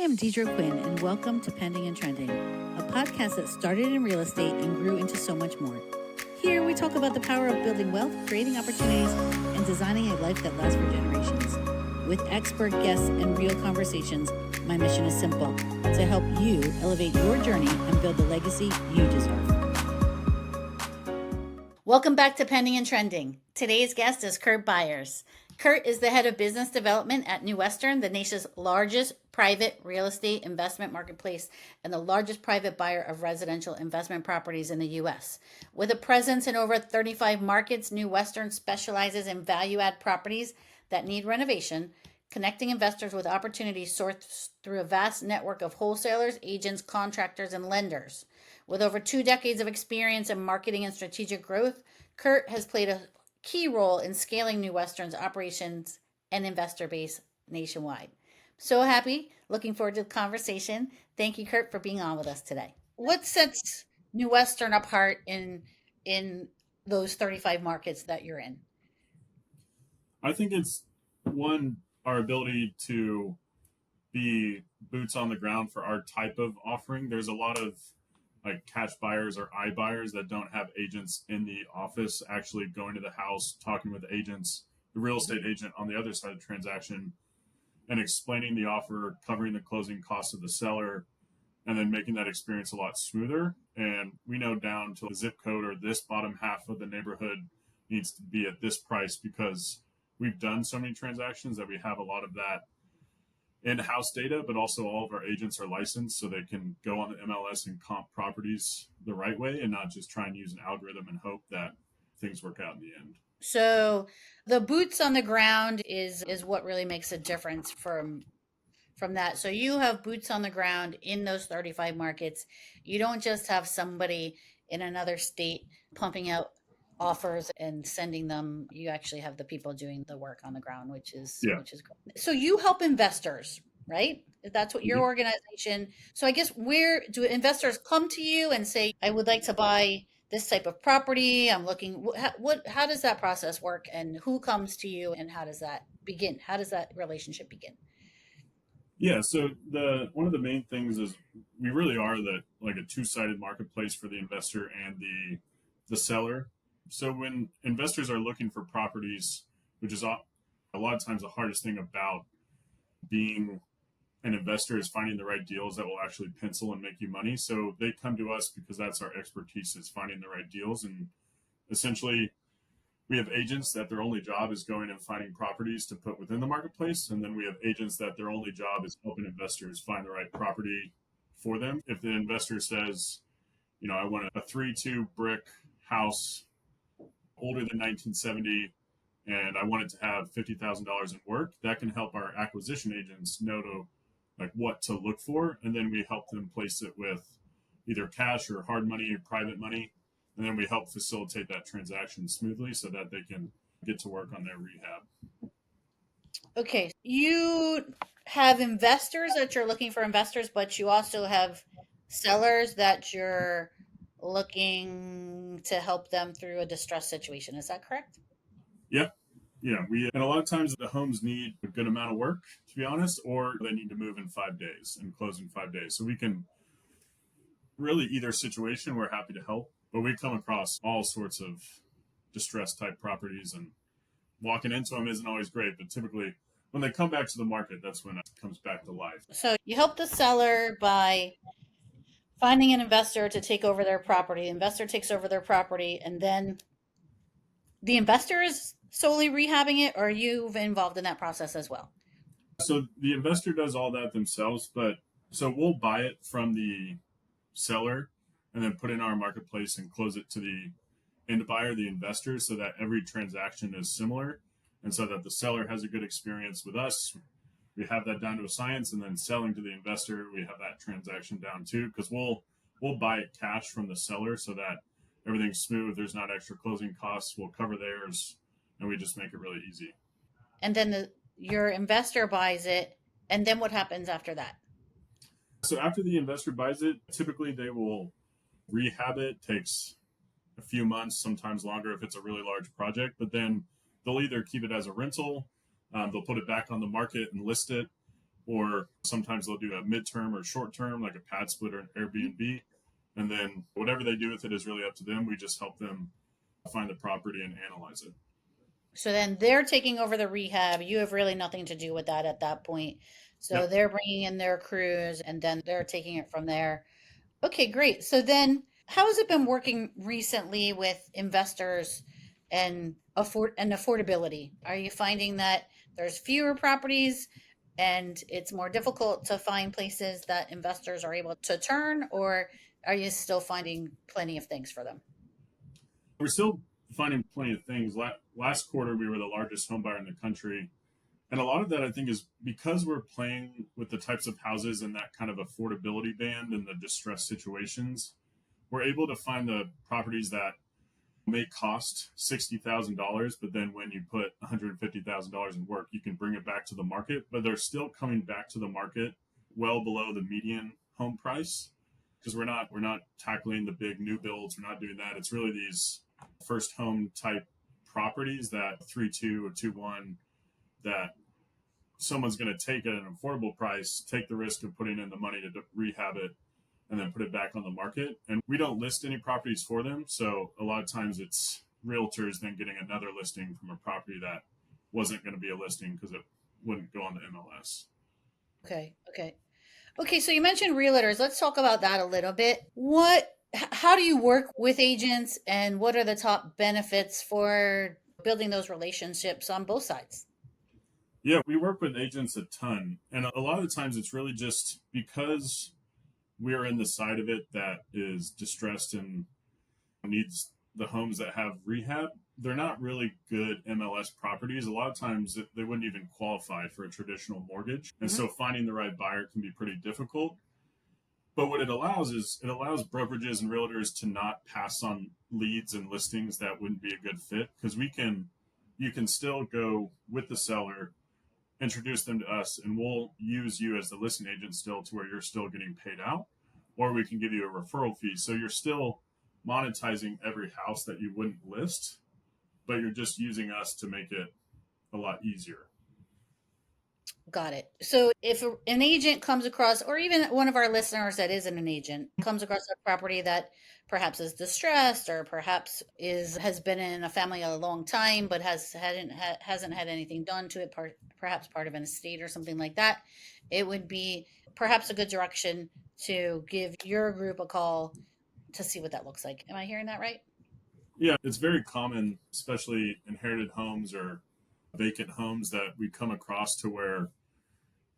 am Deidre Quinn, and welcome to Pending and Trending, a podcast that started in real estate and grew into so much more. Here, we talk about the power of building wealth, creating opportunities, and designing a life that lasts for generations. With expert guests and real conversations, my mission is simple: to help you elevate your journey and build the legacy you deserve. Welcome back to Pending and Trending. Today's guest is Kurt Byers. Kurt is the head of business development at New Western, the nation's largest private real estate investment marketplace and the largest private buyer of residential investment properties in the U.S. With a presence in over 35 markets, New Western specializes in value-add properties that need renovation, connecting investors with opportunities sourced through a vast network of wholesalers, agents, contractors, and lenders. With over 2 decades of experience in marketing and strategic growth, Kurt has played a key role in scaling New Western's operations and investor base nationwide. So happy, looking forward to the conversation. Thank you, Kurt, for being on with us today. What sets New Western apart in those 35 markets that you're in? I think it's one, our ability to be boots on the ground for our type of offering. There's a lot of like cash buyers or iBuyers that don't have agents in the office actually going to the house, talking with agents, the real estate agent on the other side of the transaction, and explaining the offer, covering the closing costs of the seller, and then making that experience a lot smoother. And we know down to the zip code or this bottom half of the neighborhood needs to be at this price, because we've done so many transactions that we have a lot of that in-house data, but also all of our agents are licensed so they can go on the MLS and comp properties the right way and not just try and use an algorithm and hope that things work out in the end. So the boots on the ground is what really makes a difference from that. So you have boots on the ground in those 35 markets. You don't just have somebody in another state pumping out offers and sending them. You actually have the people doing the work on the ground, which is great. So you help investors, right? That's what your organization. So I guess, where do investors come to you and say, I would like to buy this type of property? I'm looking, how does that process work, and who comes to you, and how does that begin? How does that relationship begin? Yeah, so one of the main things is we really are like a two-sided marketplace for the investor and the seller. So when investors are looking for properties, which is a lot of times the hardest thing about being an investor, is finding the right deals that will actually pencil and make you money. So they come to us because that's our expertise, is finding the right deals. And essentially, we have agents that their only job is going and finding properties to put within the marketplace. And then we have agents that their only job is helping investors find the right property for them. If the investor says, I want a 3-2 brick house, older than 1970, and I want it to have $50,000 in work, that can help our acquisition agents know what to look for. And then we help them place it with either cash or hard money or private money. And then we help facilitate that transaction smoothly so that they can get to work on their rehab. Okay. You have investors that you're looking for investors, but you also have sellers that you're looking to help them through a distressed situation. Is that correct? Yeah. And a lot of times the homes need a good amount of work, to be honest, or they need to move in 5 days and close in 5 days. So we can really, either situation, we're happy to help, but we come across all sorts of distressed type properties, and walking into them isn't always great, but typically when they come back to the market, that's when it comes back to life. So you help the seller by finding an investor to take over their property. The investor takes over their property, and then the investor is solely rehabbing it, or are you involved in that process as well? So the investor does all that themselves, so we'll buy it from the seller and then put it in our marketplace and close it to the end buyer, the investor, so that every transaction is similar and so that the seller has a good experience with us. We have that down to a science, and then selling to the investor, we have that transaction down too, because we'll buy it cash from the seller so that everything's smooth. There's not extra closing costs. We'll cover theirs, and we just make it really easy. And then your investor buys it, and then what happens after that? So after the investor buys it, typically they will rehab it. Takes a few months, sometimes longer if it's a really large project, but then they'll either keep it as a rental, they'll put it back on the market and list it, or sometimes they'll do a midterm or short term, like a pad split or an Airbnb. And then whatever they do with it is really up to them. We just help them find the property and analyze it. So then they're taking over the rehab. You have really nothing to do with that at that point. So Yep. they're bringing in their crews and then they're taking it from there. Okay, great. So then how has it been working recently with investors and affordability? Are you finding that there's fewer properties and it's more difficult to find places that investors are able to turn, or are you still finding plenty of things for them? We're still finding plenty of things. Last quarter, we were the largest home buyer in the country. And a lot of that, I think, is because we're playing with the types of houses in that kind of affordability band and the distressed situations. We're able to find the properties that may cost $60,000, but then when you put $150,000 in work, you can bring it back to the market. But they're still coming back to the market well below the median home price, because we're not tackling the big new builds. We're not doing that. It's really these first home type properties that 3.2 or 2.1 that someone's going to take at an affordable price, take the risk of putting in the money to rehab it, and then put it back on the market. And we don't list any properties for them. So a lot of times it's realtors then getting another listing from a property that wasn't going to be a listing because it wouldn't go on the MLS. Okay, okay. Okay, so you mentioned realtors. Let's talk about that a little bit. How do you work with agents and what are the top benefits for building those relationships on both sides? Yeah, we work with agents a ton. And a lot of the times it's really just because we're in the side of it that is distressed and needs the homes that have rehab. They're not really good MLS properties. A lot of times they wouldn't even qualify for a traditional mortgage. And Hmm. so finding the right buyer can be pretty difficult. But what it allows is it allows brokerages and realtors to not pass on leads and listings that wouldn't be a good fit, because you can still go with the seller, introduce them to us, and we'll use you as the listing agent still to where you're still getting paid out, or we can give you a referral fee. So you're still monetizing every house that you wouldn't list, but you're just using us to make it a lot easier. Got it. So if an agent comes across, or even one of our listeners that isn't an agent, comes across a property that perhaps is distressed, or perhaps is has been in a family a long time, but hasn't had anything done to it, perhaps part of an estate or something like that, it would be perhaps a good direction to give your group a call to see what that looks like. Am I hearing that right? Yeah, it's very common, especially inherited homes or vacant homes, that we come across to where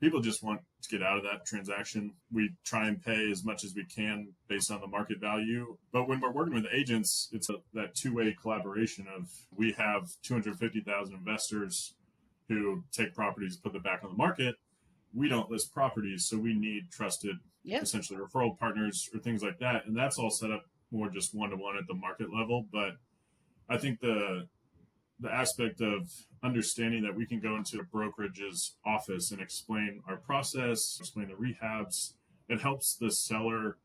people just want to get out of that transaction. We try and pay as much as we can based on the market value. But when we're working with agents, it's that two-way collaboration of we have 250,000 investors who take properties, put them back on the market. We don't list properties, so we need trusted, Yep. essentially referral partners or things like that. And that's all set up more just one-to-one at the market level. But I think the aspect of understanding that we can go into a brokerage's office and explain our process, explain the rehabs, it helps the seller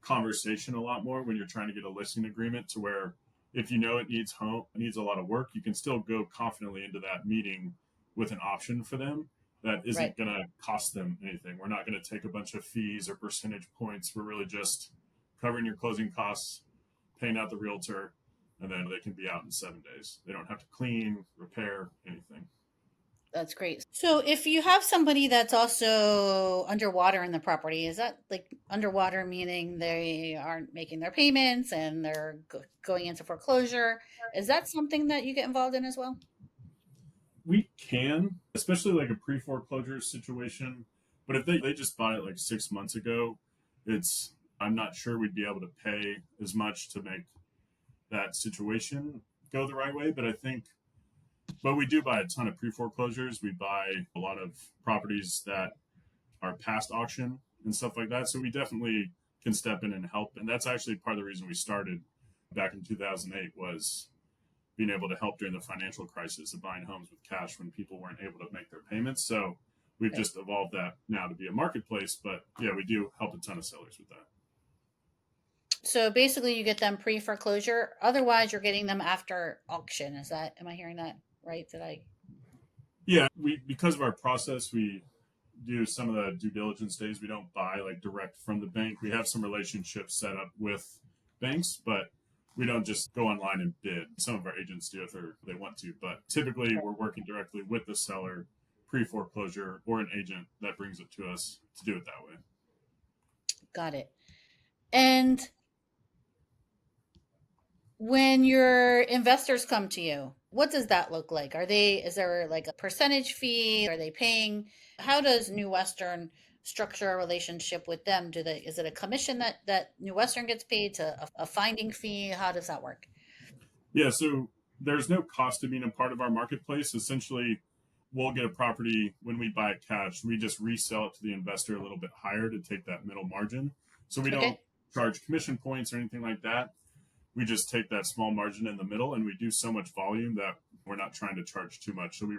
conversation a lot more when you're trying to get a listing agreement, to where if you know it needs a lot of work, you can still go confidently into that meeting with an option for them that Right. isn't going to cost them anything. We're not going to take a bunch of fees or percentage points. We're really just covering your closing costs, paying out the realtor, and then they can be out in 7 days. They don't have to clean, repair, anything. That's great. So if you have somebody that's also underwater in the property, is that like underwater meaning they aren't making their payments and they're going into foreclosure? Is that something that you get involved in as well? We can, especially like a pre foreclosure situation. But if they just bought it like 6 months ago, it's I'm not sure we'd be able to pay as much to make that situation go the right way. But I think, but we do buy a ton of pre foreclosures. We buy a lot of properties that are past auction and stuff like that. So we definitely can step in and help. And that's actually part of the reason we started back in 2008, was being able to help during the financial crisis of buying homes with cash when people weren't able to make their payments. So we've Okay. just evolved that now to be a marketplace. But yeah, we do help a ton of sellers with that. So basically you get them pre foreclosure. Otherwise you're getting them after auction. Am I hearing that right? Did I? Yeah, we because of our process, do some of the due diligence days. We don't buy like direct from the bank. We have some relationships set up with banks, but we don't just go online and bid. Some of our agents do if they want to, but typically we're working directly with the seller pre foreclosure or an agent that brings it to us to do it that way. Got it. And when your investors come to you, what does that look like? Is there like a percentage fee? Are they paying? How does New Western structure a relationship with them? Is it a commission that New Western gets paid to a finding fee? How does that work? Yeah, so there's no cost to being a part of our marketplace. Essentially, we'll get a property when we buy it cash. We just resell it to the investor a little bit higher to take that middle margin. So we don't Okay. charge commission points or anything like that. We just take that small margin in the middle, and we do so much volume that we're not trying to charge too much. So we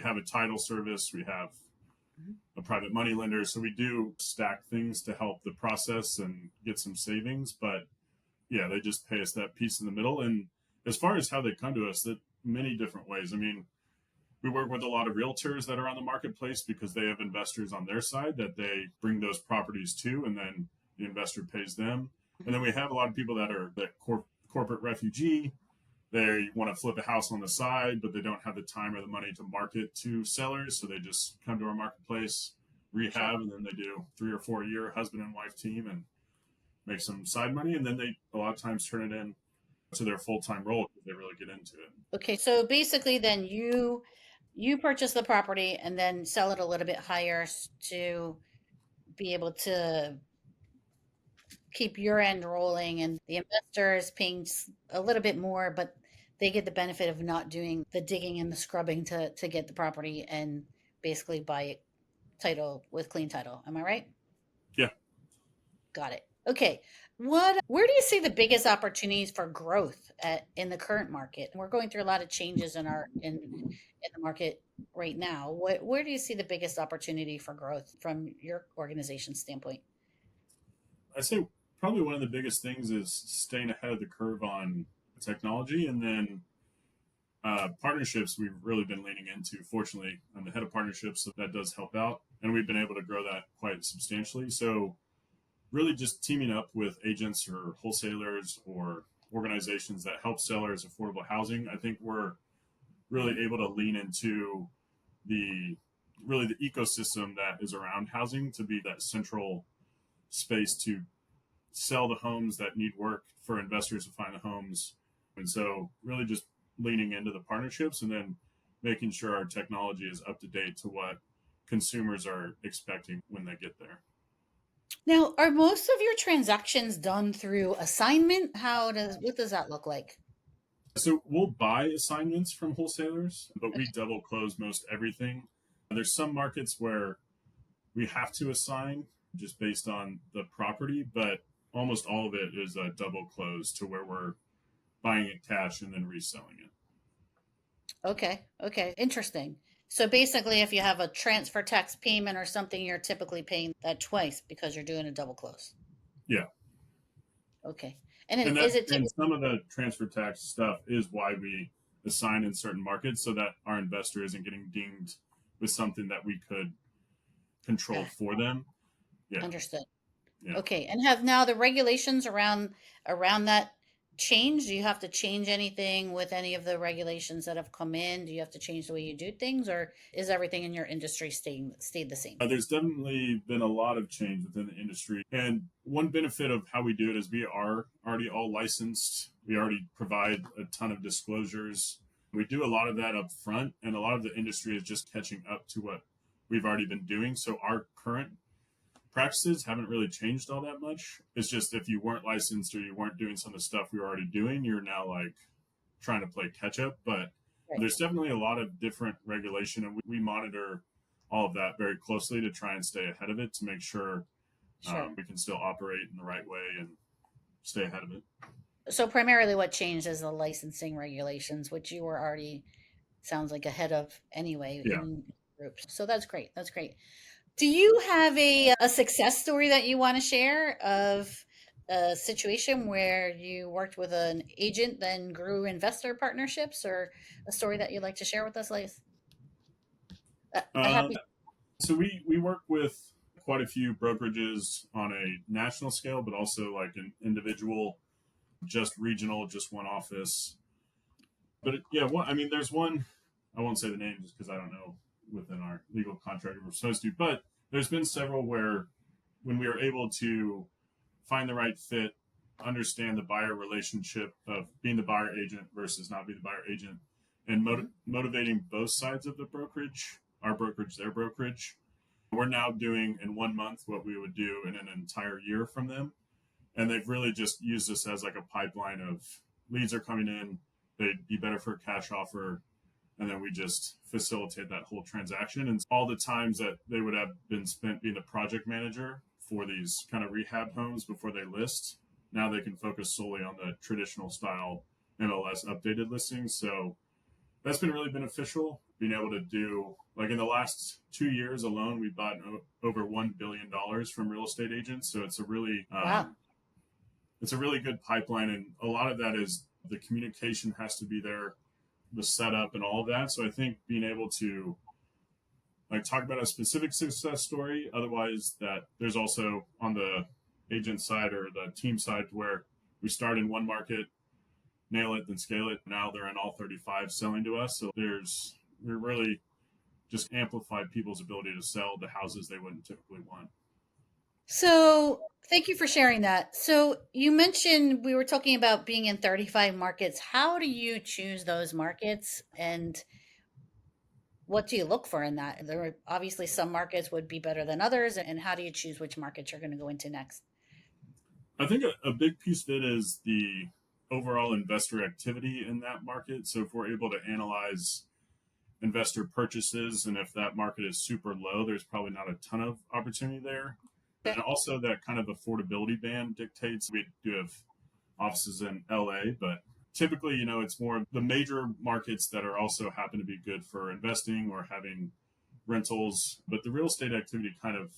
have a title service, we have a private money lender. So we do stack things to help the process and get some savings. But yeah, they just pay us that piece in the middle. And as far as how they come to us, that many different ways. I mean, we work with a lot of realtors that are on the marketplace because they have investors on their side that they bring those properties to, and then the investor pays them. And then we have a lot of people that are corporate refugee. They want to flip a house on the side, but they don't have the time or the money to market to sellers. So they just come to our marketplace, rehab, and then they do 3 or 4 year husband and wife team and make some side money. And then they a lot of times turn it in to their full-time role because they really get into it. Okay, so basically then you purchase the property and then sell it a little bit higher to be able to keep your end rolling, and the investor is paying a little bit more, but they get the benefit of not doing the digging and the scrubbing to get the property and basically buy it title with clean title. Am I right? Yeah. Got it. Okay. Where do you see the biggest opportunities for growth in the current market? We're going through a lot of changes in the market right now. Where do you see the biggest opportunity for growth from your organization's standpoint? I say probably one of the biggest things is staying ahead of the curve on technology, and then partnerships we've really been leaning into. Fortunately, I'm the head of partnerships, so that does help out, and we've been able to grow that quite substantially. So really just teaming up with agents or wholesalers or organizations that help sellers affordable housing. I think we're really able to lean into the the ecosystem that is around housing to be that central space to sell the homes that need work for investors to find the homes. And so really just leaning into the partnerships and then making sure our technology is up to date to what consumers are expecting when they get there. Now, are most of your transactions done through assignment? What does that look like? So we'll buy assignments from wholesalers, but we double close most everything. There's some markets where we have to assign just based on the property, but almost all of it is a double close to where we're buying it cash and then reselling it. Okay, okay, interesting. So basically, if you have a transfer tax payment or something, you're typically paying that twice because you're doing a double close. Yeah. Okay, and And is that it and typically some of the transfer tax stuff is why we assign in certain markets so that our investor isn't getting dinged with something that we could control for them. Yeah. understood? Yeah. Okay, and have now the regulations around that changed? Do you have to change anything with any of the regulations that have come in? Do you have to change the way you do things, or is everything in your industry stayed the same? There's definitely been a lot of change within the industry. And one benefit of how we do it is we are already all licensed. We already provide a ton of disclosures. We do a lot of that up front, and a lot of the industry is just catching up to what we've already been doing. So our current practices haven't really changed all that much. It's just if you weren't licensed or you weren't doing some of the stuff we were already doing, you're now like trying to play catch up. But Right. there's definitely a lot of different regulation, and we monitor all of that very closely to try and stay ahead of it to make sure Sure. we can still operate in the right way and stay ahead of it. So primarily what changed is the licensing regulations, which you were already sounds like ahead of anyway Yeah. in groups. So that's great. That's great. Do you have a success story that you want to share of a situation where you worked with an agent, then grew investor partnerships, or a story that you'd like to share with us, Lace? A Uh, happy. So we work with quite a few brokerages on a national scale, but also like an individual, just regional, just one office. But yeah, I mean, there's one. I won't say the name just because I don't know within our legal contract we're supposed to. But there's been several where when we are able to find the right fit, understand the buyer relationship of being the buyer agent versus not being the buyer agent, and motivating both sides of the brokerage, our brokerage, their brokerage. We're now doing in 1 month what we would do in an entire year from them. And they've really just used this as like a pipeline of leads are coming in, they'd be better for a cash offer, and then we just facilitate that whole transaction. And all the times that they would have been spent being the project manager for these kind of rehab homes before they list, now they can focus solely on the traditional style MLS updated listings. So that's been really beneficial, being able to do, like, in the last 2 years alone, we bought over $1 billion from real estate agents. So it's a really Wow. it's a really good pipeline, and a lot of that is the communication has to be there, the setup and all of that. So I think being able to like talk about a specific success story, otherwise that there's also on the agent side or the team side where we start in one market, nail it, then scale it. Now they're in all 35 selling to us. So we're really just amplified people's ability to sell the houses they wouldn't typically want. So thank you for sharing that. So you mentioned we were talking about being in 35 markets. How do you choose those markets and what do you look for in that? There are obviously some markets would be better than others. And how do you choose which markets you're going to go into next? I think a big piece of it is the overall investor activity in that market. So if we're able to analyze investor purchases, and if that market is super low, there's probably not a ton of opportunity there. And also that kind of affordability band dictates. We do have offices in LA, but typically, it's more the major markets that are also happen to be good for investing or having rentals. But the real estate activity kind of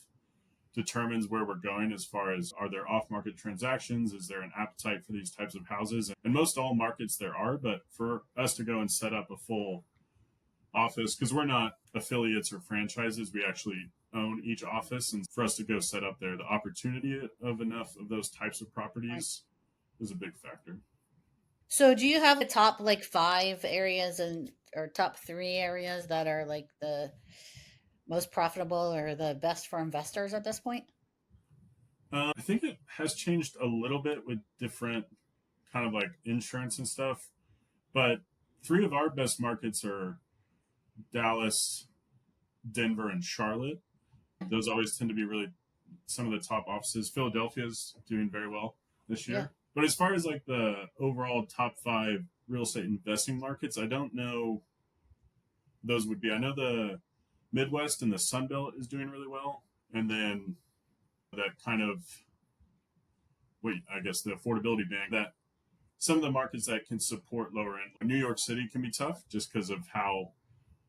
determines where we're going as far as, are there off-market transactions? Is there an appetite for these types of houses? And most all markets there are, but for us to go and set up a full office, because we're not affiliates or franchises, we actually own each office, and for us to go set up there, the opportunity of enough of those types of properties is a big factor. So do you have the top like 5 areas and or top 3 areas that are like the most profitable or the best for investors at this point? I think it has changed a little bit with different kind of like insurance and stuff, but three of our best markets are Dallas, Denver, and Charlotte. Those always tend to be really some of the top offices. Philadelphia is doing very well this Yeah. year. But as far as like the overall top 5 real estate investing markets, I don't know those would be. I know the Midwest and the Sun Belt is doing really well. And then that kind of, I guess the affordability band, that some of the markets that can support lower end. New York City can be tough just because of how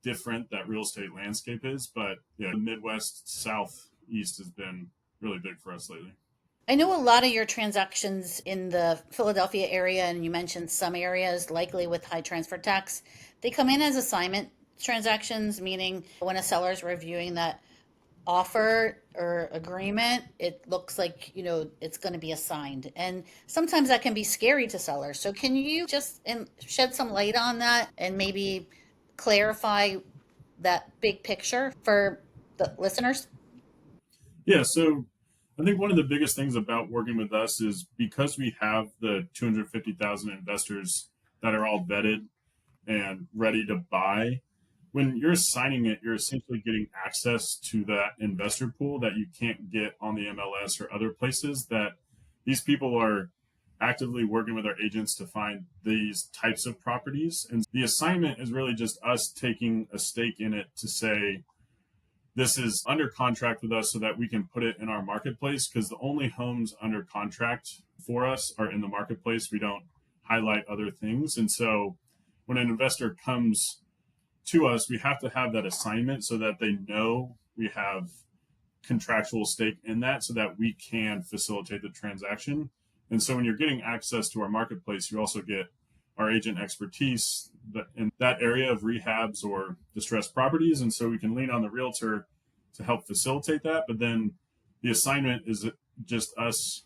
different that real estate landscape is. But yeah, the Midwest, Southeast has been really big for us lately. I know a lot of your transactions in the Philadelphia area, and you mentioned some areas likely with high transfer tax, they come in as assignment transactions, meaning when a seller is reviewing that offer or agreement, it looks like, it's going to be assigned. And sometimes that can be scary to sellers. So can you just shed some light on that and maybe clarify that big picture for the listeners? Yeah, so I think one of the biggest things about working with us is because we have the 250,000 investors that are all vetted and ready to buy. When you're signing it, you're essentially getting access to that investor pool that you can't get on the MLS or other places. That these people are actively working with our agents to find these types of properties. And the assignment is really just us taking a stake in it to say, this is under contract with us so that we can put it in our marketplace, because the only homes under contract for us are in the marketplace. We don't highlight other things. And so when an investor comes to us, we have to have that assignment so that they know we have contractual stake in that so that we can facilitate the transaction. And so when you're getting access to our marketplace, you also get our agent expertise in that area of rehabs or distressed properties. And so we can lean on the realtor to help facilitate that. But then the assignment is just us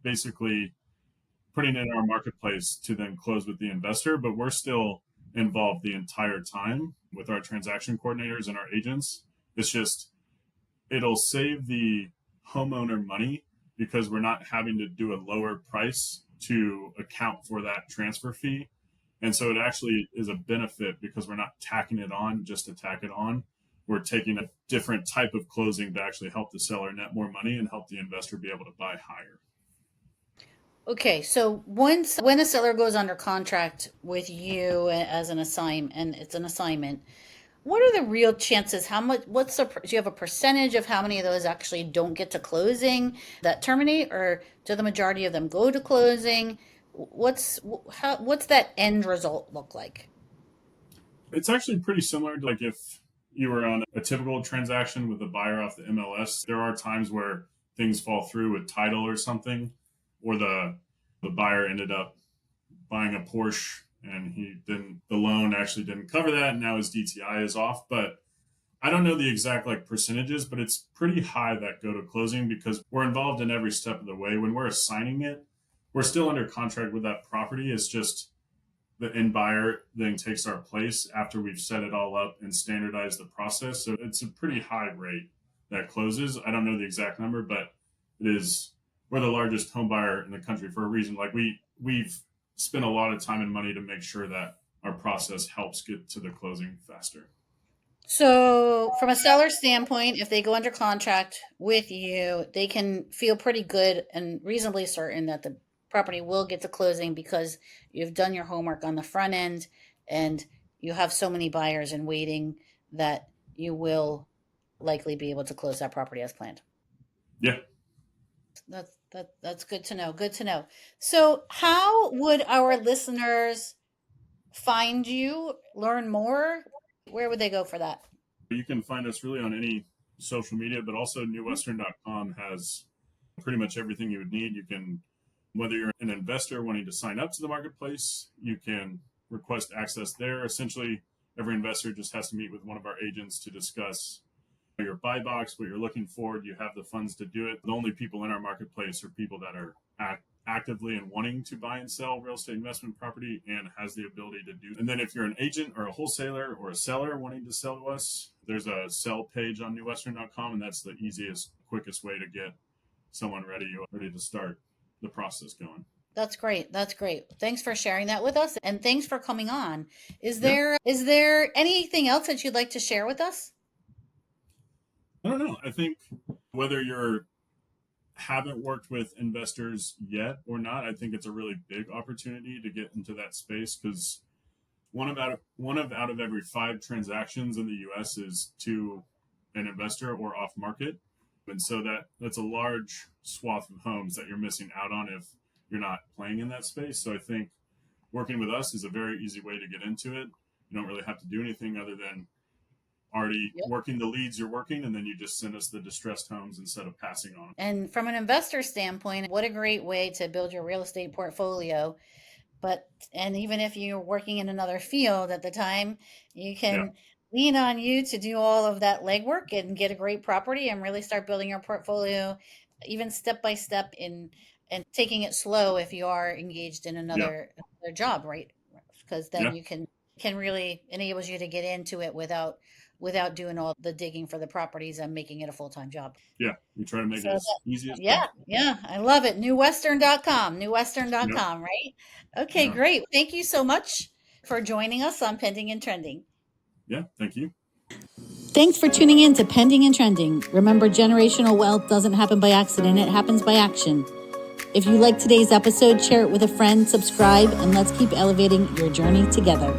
basically putting it in our marketplace to then close with the investor, but we're still involved the entire time with our transaction coordinators and our agents. It's just, it'll save the homeowner money because we're not having to do a lower price to account for that transfer fee. And so it actually is a benefit because we're not tacking it on just to tack it on. We're taking a different type of closing to actually help the seller net more money and help the investor be able to buy higher. Okay, so when a seller goes under contract with you as an assignment, and it's an assignment, what are the real chances? How much? Do you have a percentage of how many of those actually don't get to closing that terminate, or do the majority of them go to closing? What's that end result look like? It's actually pretty similar to like if you were on a typical transaction with a buyer off the MLS. There are times where things fall through with title or something, or the buyer ended up buying a Porsche and the loan actually didn't cover that, and now his DTI is off. But I don't know the exact like percentages, but it's pretty high that go to closing because we're involved in every step of the way. When we're assigning it, we're still under contract with that property. It's just the end buyer then takes our place after we've set it all up and standardized the process. So it's a pretty high rate that closes. I don't know the exact number, but we're the largest home buyer in the country for a reason. Like we've spent a lot of time and money to make sure that our process helps get to the closing faster. So, from a seller standpoint, if they go under contract with you, they can feel pretty good and reasonably certain that the property will get to closing because you've done your homework on the front end and you have so many buyers in waiting that you will likely be able to close that property as planned. Yeah. That's good to know. Good to know. So, how would our listeners find you, learn more? Where would they go for that? You can find us really on any social media, but also newwestern.com has pretty much everything you would need. You can, whether you're an investor wanting to sign up to the marketplace, you can request access there. Essentially, every investor just has to meet with one of our agents to discuss your buy box, what you're looking for. Do you have the funds to do it? The only people in our marketplace are people that are actively and wanting to buy and sell real estate investment property and has the ability to do. And then if you're an agent or a wholesaler or a seller wanting to sell to us, there's a sell page on newwestern.com, and that's the easiest, quickest way to get someone ready to start the process going. That's great. That's great. Thanks for sharing that with us, and thanks for coming on. Is there anything else that you'd like to share with us? I don't know. I think whether you haven't worked with investors yet or not, I think it's a really big opportunity to get into that space because one of out of every 5 transactions in the U.S. is to an investor or off market, and so that's a large swath of homes that you're missing out on if you're not playing in that space. So I think working with us is a very easy way to get into it. You don't really have to do anything other than already working the leads you're working, and then you just send us the distressed homes instead of passing on. And from an investor standpoint, what a great way to build your real estate portfolio. And even if you're working in another field at the time, you can lean on you to do all of that legwork and get a great property and really start building your portfolio, even step by step and taking it slow if you are engaged in another job, right? Because then you can really enables you to get into it without doing all the digging for the properties and making it a full-time job. Yeah, we try to make it as easy as possible. Yeah, I love it. Newwestern.com, right? Okay, great. Thank you so much for joining us on Pending and Trending. Yeah, thank you. Thanks for tuning in to Pending and Trending. Remember, generational wealth doesn't happen by accident, it happens by action. If you like today's episode, share it with a friend, subscribe, and let's keep elevating your journey together.